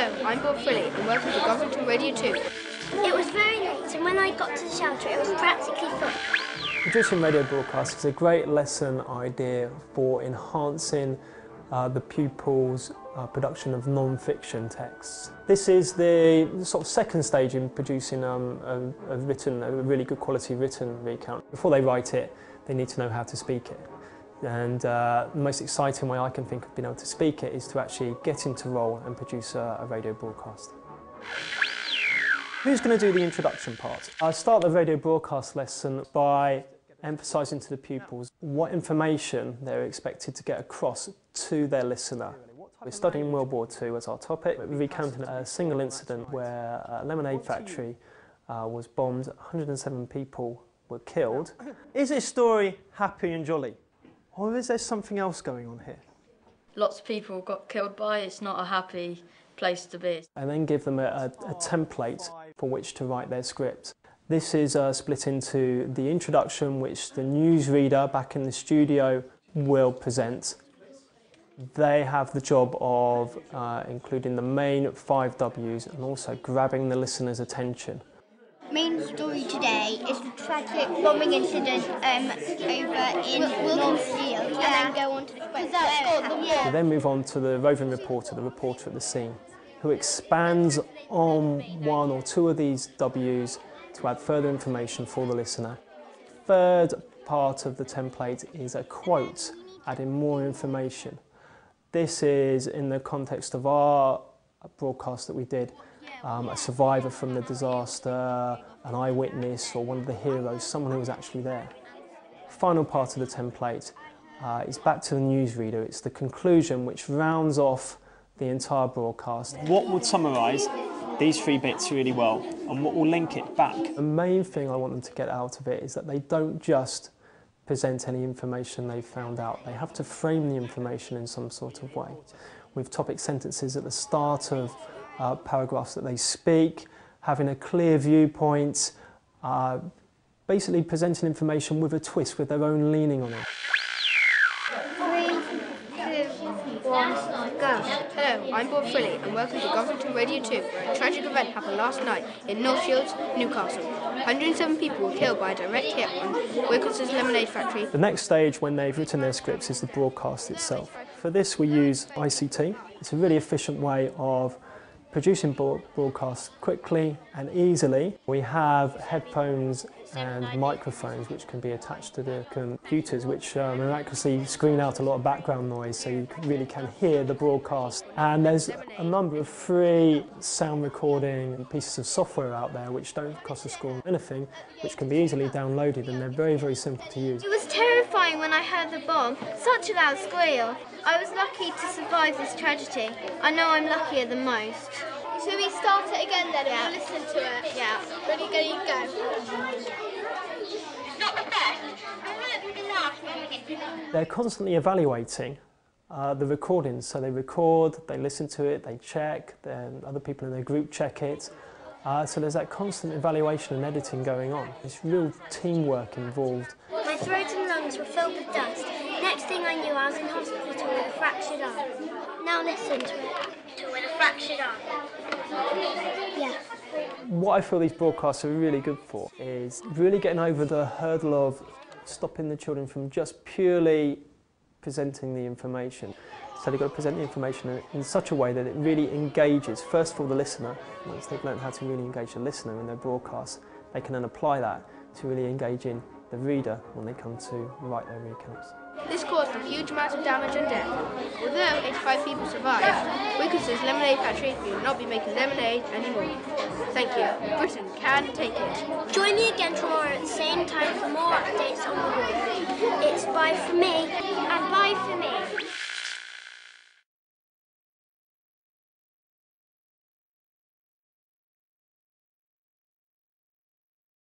Hello, I'm Bob Philly and welcome to Government Radio 2. It was very late and when I got to the shelter it was practically full. Producing radio broadcasts is a great lesson idea for enhancing the pupils' production of non-fiction texts. This is the sort of second stage in producing a really good quality written recount. Before they write it, they need to know how to speak it. And the most exciting way I can think of being able to speak it is to actually get into role and produce a radio broadcast. Who's going to do the introduction part? I'll start the radio broadcast lesson by emphasising to the pupils what information they're expected to get across to their listener. We're studying World War II as our topic, recounting a single incident where a lemonade factory was bombed, 107 people were killed. Is this story happy and jolly? Or is there something else going on here? Lots of people got killed by it. It's not a happy place to be. And then give them a template for which to write their script. This is split into the introduction, which the newsreader back in the studio will present. They have the job of including the main 5 W's and also grabbing the listener's attention. Main story today is the tragic bombing incident over in Northfield, and then go on to the We then move on to the roving reporter, the reporter at the scene, who expands on 1 or 2 of these W's to add further information for the listener. Third part of the template is a quote, adding more information. This is in the context of our broadcast that we did. A survivor from the disaster, an eyewitness or one of the heroes, someone who was actually there. Final part of the template is back to the newsreader. It's the conclusion which rounds off the entire broadcast. What would summarise these 3 bits really well and what will link it back? The main thing I want them to get out of it is that they don't just present any information they've found out. They have to frame the information in some sort of way, with topic sentences at the start of paragraphs that they speak, having a clear viewpoint, basically presenting information with a twist, with their own leaning on it. 3, 2, 1, go. Hello, I'm Bob Philly and welcome to Government Radio 2, where a tragic event happened last night in North Shields, Newcastle. 107 people were killed by a direct hit on Wilkinson's lemonade factory. The next stage when they've written their scripts is the broadcast itself. For this we use ICT. It's a really efficient way of producing broadcasts quickly and easily. We have headphones and microphones which can be attached to the computers, which miraculously screen out a lot of background noise, so you really can hear the broadcast. And there's a number of free sound recording pieces of software out there which don't cost a school anything, which can be easily downloaded, and they're very, very simple to use. It was terrifying when I heard the bomb. Such a loud squeal. I was lucky to survive this tragedy. I know I'm luckier than most. Shall we start it again then and we'll listen to it? Yeah. Ready, go. They're constantly evaluating the recordings, so they record, they listen to it, they check, then other people in their group check it. So there's that constant evaluation and editing going on. There's real teamwork involved. My throat and lungs were filled with dust. Next thing I knew, I was in hospital with a fractured arm. Now listen to it. With a fractured arm. Yeah. What I feel these broadcasts are really good for is really getting over the hurdle of stopping the children from just purely presenting the information. So they've got to present the information in such a way that it really engages, first of all, the listener. Once they've learned how to really engage the listener in their broadcast, they can then apply that to really engaging the reader when they come to write their recounts. This caused a huge amount of damage and death. Although 85 people survived, Wilkinson's lemonade factory will not be making lemonade anymore. Thank you. Britain can take it. Join me again tomorrow at the same time for more updates on the war. It's bye from me.